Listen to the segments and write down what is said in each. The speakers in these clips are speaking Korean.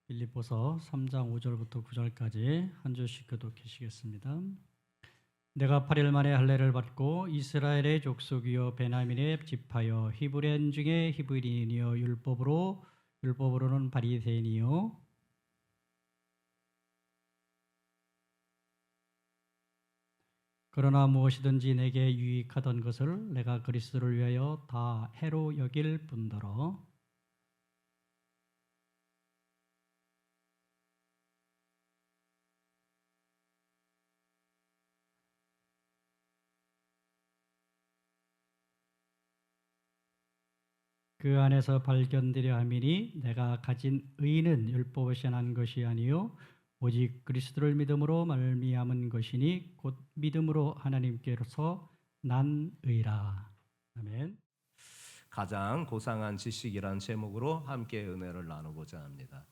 빌립보서 3장 5절부터 9절까지 한 줄씩 교독하시겠습니다. 내가 8일 만에 할례를 받고 이스라엘의 족속이요 베냐민의 지파여 히브리인 중에 히브리인이요 율법으로는 바리새인이요 그러나 무엇이든지 내게 유익하던 것을 내가 그리스도를 위하여 다 해로 여길 뿐더러 그 안에서 발견되려 함이니 내가 가진 의는 율법에서 난 것이 아니요 오직 그리스도를 믿음으로 말미암은 것이니 곧 믿음으로 하나님께로서 난 의라. 아멘. 가장 고상한 지식이란 제목으로 함께 은혜를 나누고자 합니다.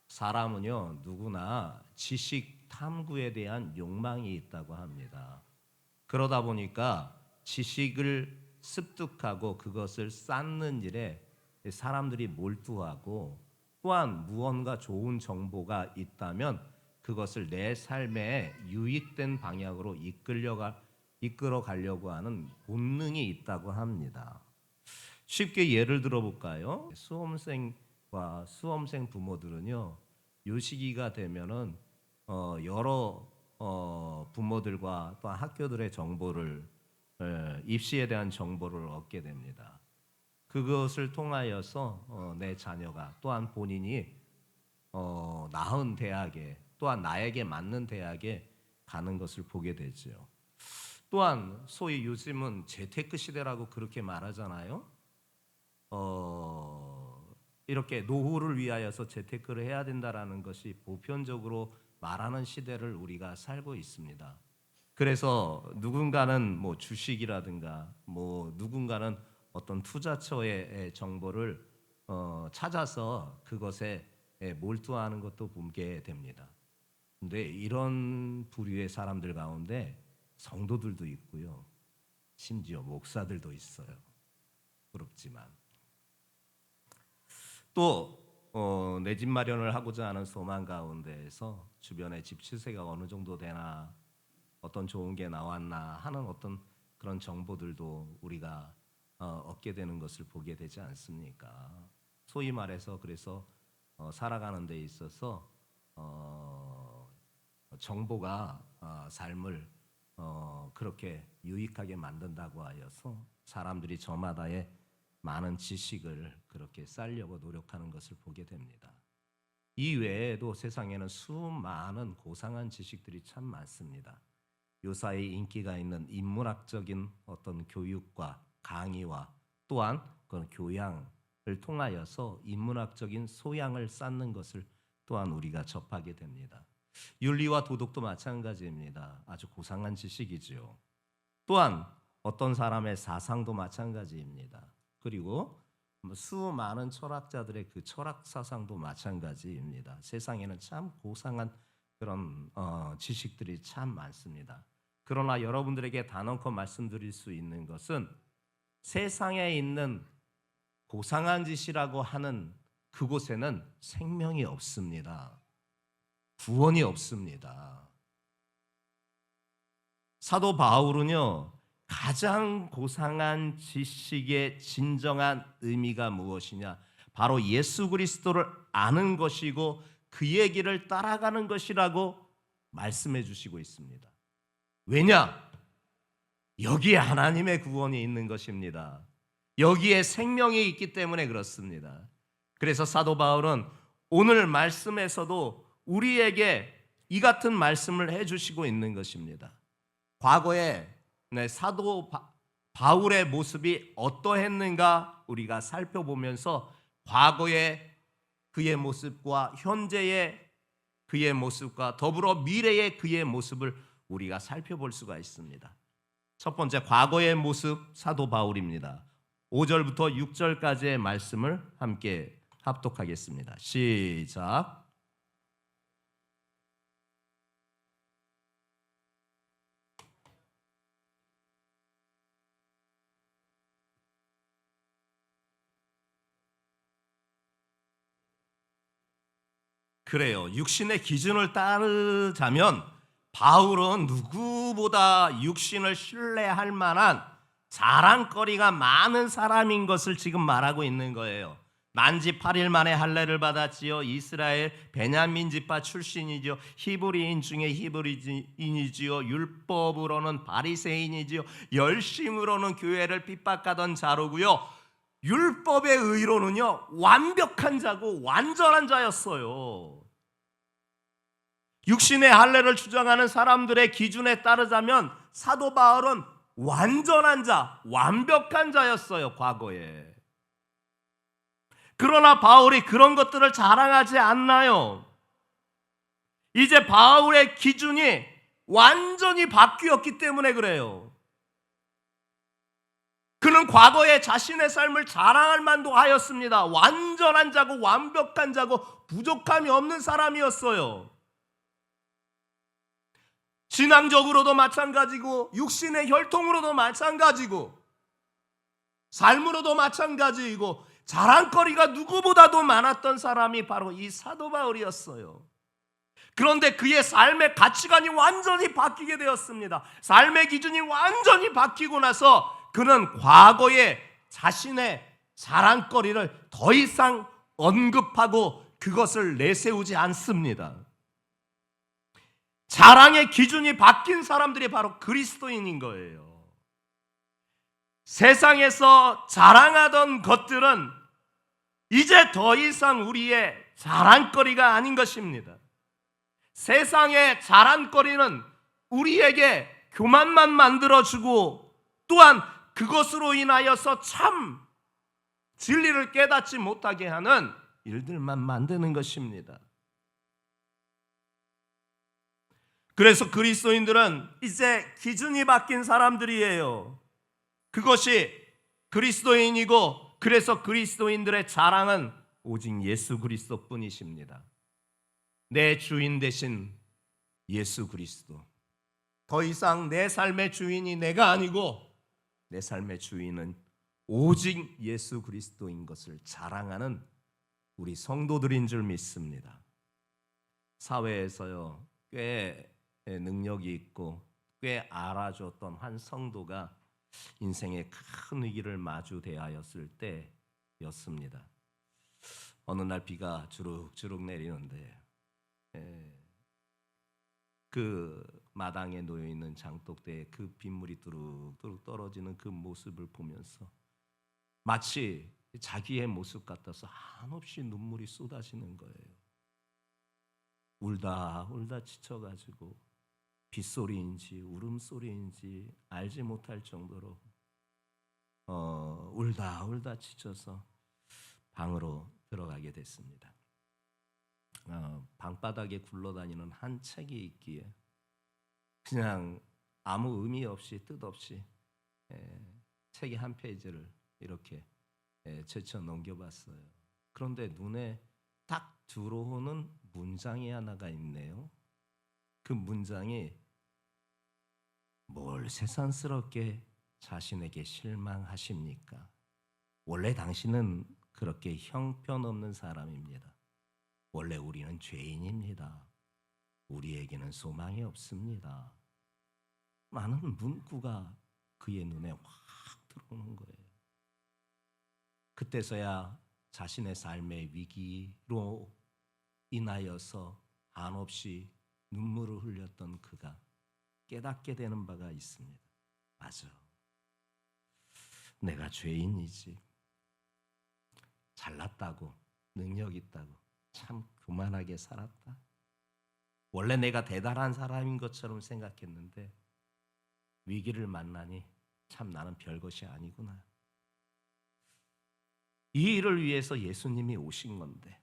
사람은요, 누구나 지식 탐구에 대한 욕망이 있다고 합니다. 그러다 보니까 지식을 습득하고 그것을 쌓는 일에 사람들이 몰두하고, 또한 무언가 좋은 정보가 있다면 그것을 내 삶에 유익된 방향으로 이끌어 가려고 하는 본능이 있다고 합니다. 쉽게 예를 들어볼까요? 수험생 부모들은요, 요 시기가 되면은 여러 부모들과 또 학교들의 정보를, 입시에 대한 정보를 얻게 됩니다. 그것을 통하여서 내 자녀가 또한 본인이 나은 대학에, 또한 나에게 맞는 대학에 가는 것을 보게 되죠. 또한 소위 요즘은 재테크 시대라고 그렇게 말하잖아요. 이렇게 노후를 위하여서 재테크를 해야 된다라는 것이 보편적으로 말하는 시대를 우리가 살고 있습니다. 그래서 누군가는 뭐 주식이라든가 누군가는 어떤 투자처의 정보를 찾아서 그것에 몰두하는 것도 보게 됩니다. 근데 이런 부류의 사람들 가운데 성도들도 있고요. 심지어 목사들도 있어요. 부럽지만. 또 내 집 마련을 하고자 하는 소망 가운데에서 주변에 집 시세가 어느 정도 되나, 어떤 좋은 게 나왔나 하는 어떤 그런 정보들도 우리가 얻게 되는 것을 보게 되지 않습니까? 소위 말해서 그래서 살아가는 데 있어서 정보가 삶을 그렇게 유익하게 만든다고 하여서 사람들이 저마다의 많은 지식을 그렇게 쌓으려고 노력하는 것을 보게 됩니다. 이 외에도 세상에는 수많은 고상한 지식들이 참 많습니다. 요사이 인기가 있는 인문학적인 어떤 교육과 강의와 또한 그런 교양을 통하여서 인문학적인 소양을 쌓는 것을 또한 우리가 접하게 됩니다. 윤리와 도덕도 마찬가지입니다. 아주 고상한 지식이지요. 또한 어떤 사람의 사상도 마찬가지입니다. 그리고 수많은 철학자들의 그 철학 사상도 마찬가지입니다. 세상에는 참 고상한 그런 지식들이 참 많습니다. 그러나 여러분들에게 단언코 말씀드릴 수 있는 것은 세상에 있는 고상한 지식이라고 하는 그곳에는 생명이 없습니다. 구원이 없습니다. 사도 바울은요, 가장 고상한 지식의 진정한 의미가 무엇이냐? 바로 예수 그리스도를 아는 것이고 그의 길을 따라가는 것이라고 말씀해 주시고 있습니다. 왜냐? 여기에 하나님의 구원이 있는 것입니다. 여기에 생명이 있기 때문에 그렇습니다. 그래서 사도 바울은 오늘 말씀에서도 우리에게 이 같은 말씀을 해주시고 있는 것입니다. 과거에 사도 바울의 모습이 어떠했는가 우리가 살펴보면서 과거의 그의 모습과 현재의 그의 모습과 더불어 미래의 그의 모습을 우리가 살펴볼 수가 있습니다. 첫 번째, 과거의 모습 사도 바울입니다. 5절부터 6절까지의 말씀을 함께 합독하겠습니다. 시작. 그래요. 육신의 기준을 따르자면 바울은 누구보다 육신을 신뢰할 만한 자랑거리가 많은 사람인 것을 지금 말하고 있는 거예요. 난지 8일 만에 할례를 받았지요. 이스라엘 베냐민 지파 출신이지요. 히브리인 중에 히브리인이지요. 율법으로는 바리새인이지요. 열심으로는 교회를 핍박하던 자로고요. 율법의 의로는요, 완벽한 자고 완전한 자였어요. 육신의 할례를 주장하는 사람들의 기준에 따르자면 사도 바울은 완전한 자, 완벽한 자였어요, 과거에. 그러나 바울이 그런 것들을 자랑하지 않나요? 이제 바울의 기준이 완전히 바뀌었기 때문에 그래요. 그는 과거에 자신의 삶을 자랑할 만도 하였습니다. 완전한 자고 완벽한 자고 부족함이 없는 사람이었어요. 신앙적으로도 마찬가지고 육신의 혈통으로도 마찬가지고 삶으로도 마찬가지이고 자랑거리가 누구보다도 많았던 사람이 바로 이 사도 바울이었어요. 그런데 그의 삶의 가치관이 완전히 바뀌게 되었습니다. 삶의 기준이 완전히 바뀌고 나서 그는 과거에 자신의 자랑거리를 더 이상 언급하고 그것을 내세우지 않습니다. 자랑의 기준이 바뀐 사람들이 바로 그리스도인인 거예요. 세상에서 자랑하던 것들은 이제 더 이상 우리의 자랑거리가 아닌 것입니다. 세상의 자랑거리는 우리에게 교만만 만들어주고 또한 그것으로 인하여서 참 진리를 깨닫지 못하게 하는 일들만 만드는 것입니다. 그래서 그리스도인들은 이제 기준이 바뀐 사람들이에요. 그것이 그리스도인이고 그래서 그리스도인들의 자랑은 오직 예수 그리스도뿐이십니다. 내 주인 되신 예수 그리스도. 더 이상 내 삶의 주인이 내가 아니고 내 삶의 주인은 오직 예수 그리스도인 것을 자랑하는 우리 성도들인 줄 믿습니다. 사회에서요, 꽤 능력이 있고 꽤 알아줬던 한 성도가 인생의 큰 위기를 마주 대하였을 때였습니다. 어느 날 비가 주룩주룩 내리는데 그 마당에 놓여 있는 장독대에 그 빗물이 뚜룩뚜룩 떨어지는 그 모습을 보면서 마치 자기의 모습 같아서 한없이 눈물이 쏟아지는 거예요. 울다 지쳐가지고 빗소리인지 울음소리인지 알지 못할 정도로 울다 지쳐서 방으로 들어가게 됐습니다. 방바닥에 굴러다니는 한 책이 있기에 그냥 아무 의미 없이 뜻 없이 책의 한 페이지를 이렇게 제쳐 넘겨봤어요. 그런데 눈에 딱 들어오는 문장이 하나가 있네요. 그 문장이 뭘 세상스럽게 자신에게 실망하십니까? 원래 당신은 그렇게 형편없는 사람입니다. 원래 우리는 죄인입니다. 우리에게는 소망이 없습니다. 라는 문구가 그의 눈에 확 들어오는 거예요. 그때서야 자신의 삶의 위기로 인하여서 한없이 눈물을 흘렸던 그가 깨닫게 되는 바가 있습니다. 맞아. 내가 죄인이지. 잘났다고 능력 있다고 참 교만하게 살았다. 원래 내가 대단한 사람인 것처럼 생각했는데 위기를 만나니 참 나는 별것이 아니구나. 이 일을 위해서 예수님이 오신 건데,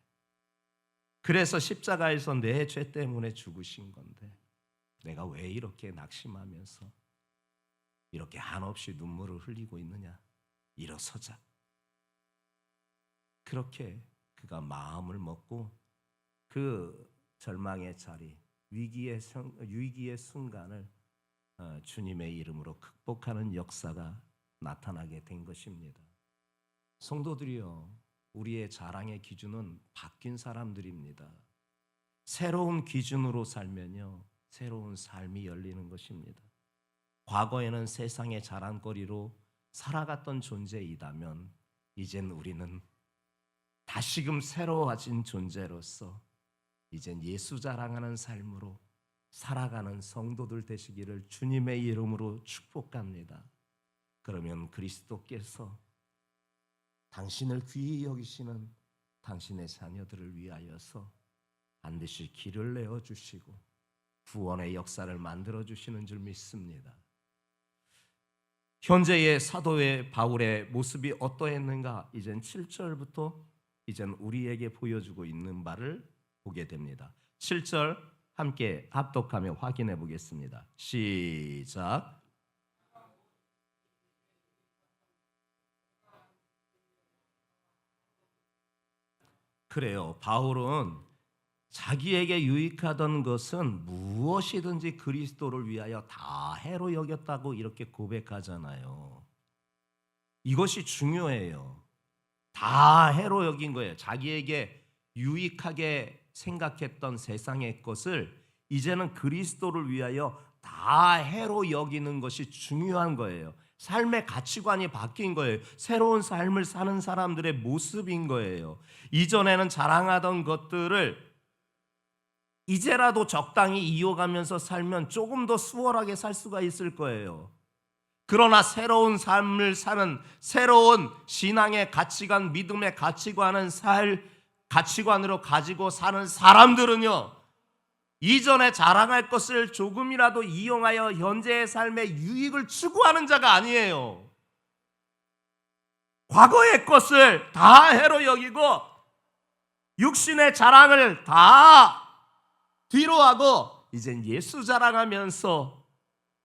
그래서 십자가에서 내 죄 때문에 죽으신 건데 내가 왜 이렇게 낙심하면서 이렇게 한없이 눈물을 흘리고 있느냐. 일어서자. 그렇게 그가 마음을 먹고 그 절망의 자리, 위기의 순간을 주님의 이름으로 극복하는 역사가 나타나게 된 것입니다. 성도들이요, 우리의 자랑의 기준은 바뀐 사람들입니다. 새로운 기준으로 살면요, 새로운 삶이 열리는 것입니다. 과거에는 세상의 자랑거리로 살아갔던 존재이다면 이젠 우리는 다시금 새로워진 존재로서 이젠 예수 자랑하는 삶으로 살아가는 성도들 되시기를 주님의 이름으로 축복합니다. 그러면 그리스도께서 당신을 귀히 여기시는 당신의 자녀들을 위하여서 반드시 길을 내어주시고 구원의 역사를 만들어주시는 줄 믿습니다. 현재의 사도의 바울의 모습이 어떠했는가? 이젠 7절부터 이젠 우리에게 보여주고 있는 바를 보게 됩니다. 7절 함께 합독하며 확인해 보겠습니다. 시작. 그래요. 바울은 자기에게 유익하던 것은 무엇이든지 그리스도를 위하여 다 해로 여겼다고 이렇게 고백하잖아요. 이것이 중요해요. 다 해로 여긴 거예요. 자기에게 유익하게 생각했던 세상의 것을 이제는 그리스도를 위하여 다 해로 여기는 것이 중요한 거예요. 삶의 가치관이 바뀐 거예요. 새로운 삶을 사는 사람들의 모습인 거예요. 이전에는 자랑하던 것들을 이제라도 적당히 이어가면서 살면 조금 더 수월하게 살 수가 있을 거예요. 그러나 새로운 삶을 사는, 새로운 신앙의 가치관, 믿음의 가치관으로 가지고 사는 사람들은요, 이전에 자랑할 것을 조금이라도 이용하여 현재의 삶의 유익을 추구하는 자가 아니에요. 과거의 것을 다 해로 여기고 육신의 자랑을 다 뒤로 하고 이젠 예수 자랑하면서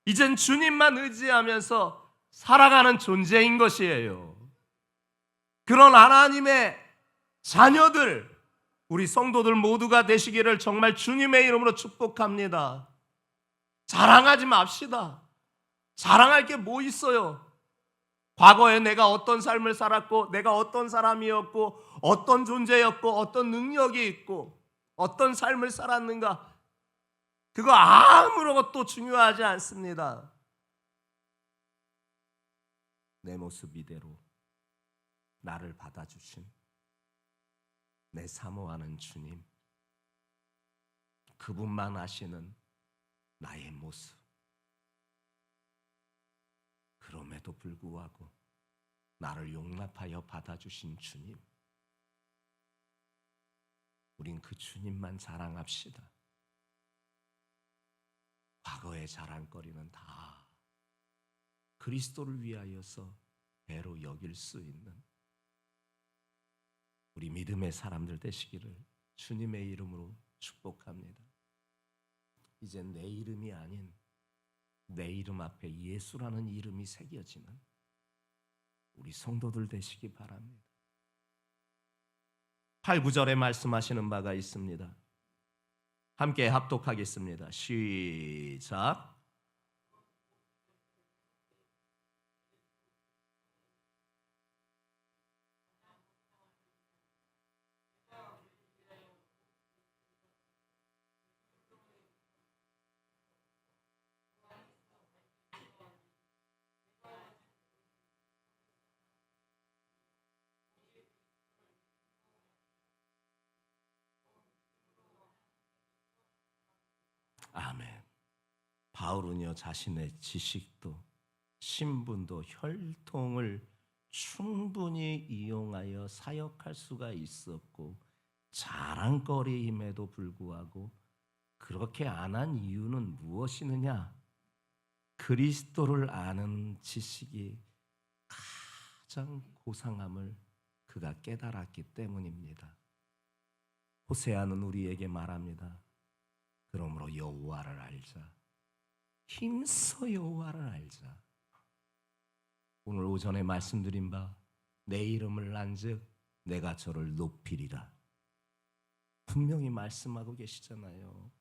이젠 주님만 의지하면서 살아가는 존재인 것이에요. 그런 하나님의 자녀들, 우리 성도들 모두가 되시기를 정말 주님의 이름으로 축복합니다. 자랑하지 맙시다. 자랑할 게 뭐 있어요? 과거에 내가 어떤 삶을 살았고, 내가 어떤 사람이었고, 어떤 존재였고, 어떤 능력이 있고, 어떤 삶을 살았는가, 그거 아무것도 중요하지 않습니다. 내 모습 이대로 나를 받아주신 내 사모하는 주님, 그분만 아시는 나의 모습, 그럼에도 불구하고 나를 용납하여 받아주신 주님, 우린 그 주님만 자랑합시다. 과거의 자랑거리는 다 그리스도를 위하여서 배로 여길 수 있는 우리 믿음의 사람들 되시기를 주님의 이름으로 축복합니다. 이제 내 이름이 아닌 내 이름 앞에 예수라는 이름이 새겨지는 우리 성도들 되시기 바랍니다. 8, 9절에 말씀하시는 바가 있습니다. 함께 합독하겠습니다. 시작. 아멘. 바울은요, 자신의 지식도 신분도 혈통을 충분히 이용하여 사역할 수가 있었고 자랑거리임에도 불구하고 그렇게 안 한 이유는 무엇이느냐? 그리스도를 아는 지식이 가장 고상함을 그가 깨달았기 때문입니다. 호세아는 우리에게 말합니다. 그러므로 여호와를 알자. 힘써 여호와를 알자. 오늘 오전에 말씀드린 바 내 이름을 안즉 내가 저를 높이리라. 분명히 말씀하고 계시잖아요.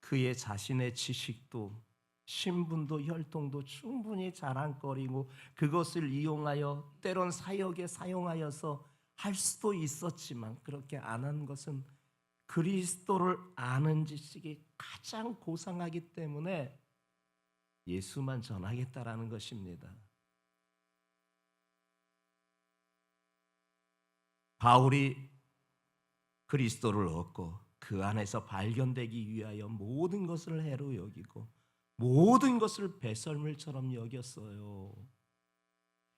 그의 자신의 지식도 신분도 혈통도 충분히 자랑거리고 그것을 이용하여 때론 사역에 사용하여서 할 수도 있었지만 그렇게 안 한 것은 그리스도를 아는 지식이 가장 고상하기 때문에 예수만 전하겠다라는 것입니다. 바울이 그리스도를 얻고 그 안에서 발견되기 위하여 모든 것을 해로 여기고 모든 것을 배설물처럼 여겼어요.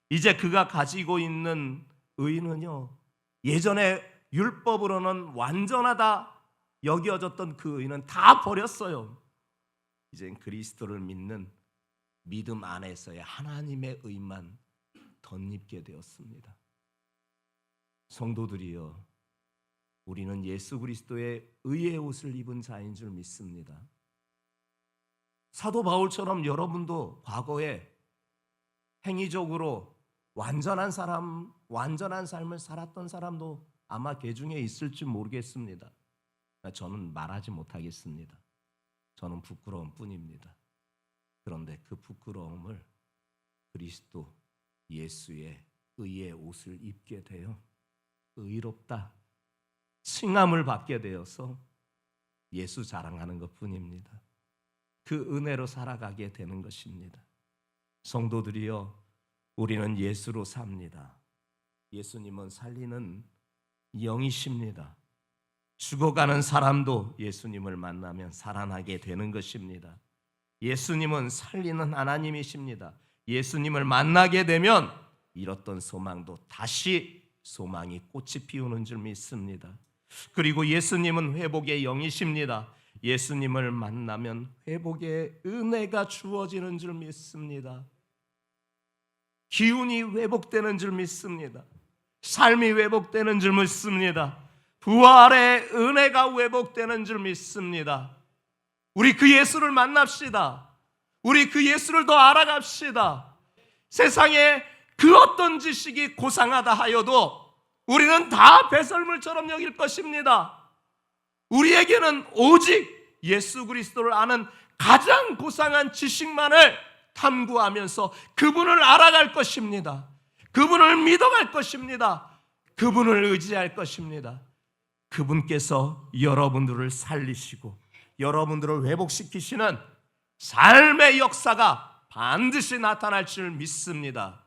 이제 그가 가지고 있는 의는요, 예전에 율법으로는 완전하다 여겨졌던 그 의는 다 버렸어요. 이젠 그리스도를 믿는 믿음 안에서의 하나님의 의만 덧입게 되었습니다. 성도들이여, 우리는 예수 그리스도의 의의 옷을 입은 자인 줄 믿습니다. 사도 바울처럼 여러분도 과거에 행위적으로 완전한 삶을 살았던 사람도 아마 그 중에 있을지 모르겠습니다. 저는 말하지 못하겠습니다. 저는 부끄러움 뿐입니다. 그런데 그 부끄러움을 그리스도 예수의 의의 옷을 입게 되어 의롭다 칭함을 받게 되어서 예수 자랑하는 것뿐입니다. 그 은혜로 살아가게 되는 것입니다. 성도들이여, 우리는 예수로 삽니다. 예수님은 살리는 영이십니다. 죽어가는 사람도 예수님을 만나면 살아나게 되는 것입니다. 예수님은 살리는 하나님이십니다. 예수님을 만나게 되면 잃었던 소망도 다시 소망이 꽃이 피우는 줄 믿습니다. 그리고 예수님은 회복의 영이십니다. 예수님을 만나면 회복의 은혜가 주어지는 줄 믿습니다. 기운이 회복되는 줄 믿습니다. 삶이 회복되는 줄 믿습니다. 부활의 은혜가 회복되는 줄 믿습니다. 우리 그 예수를 만납시다. 우리 그 예수를 더 알아갑시다. 세상에 그 어떤 지식이 고상하다 하여도 우리는 다 배설물처럼 여길 것입니다. 우리에게는 오직 예수 그리스도를 아는 가장 고상한 지식만을 탐구하면서 그분을 알아갈 것입니다. 그분을 믿어갈 것입니다. 그분을 의지할 것입니다. 그분께서 여러분들을 살리시고 여러분들을 회복시키시는 삶의 역사가 반드시 나타날 줄 믿습니다.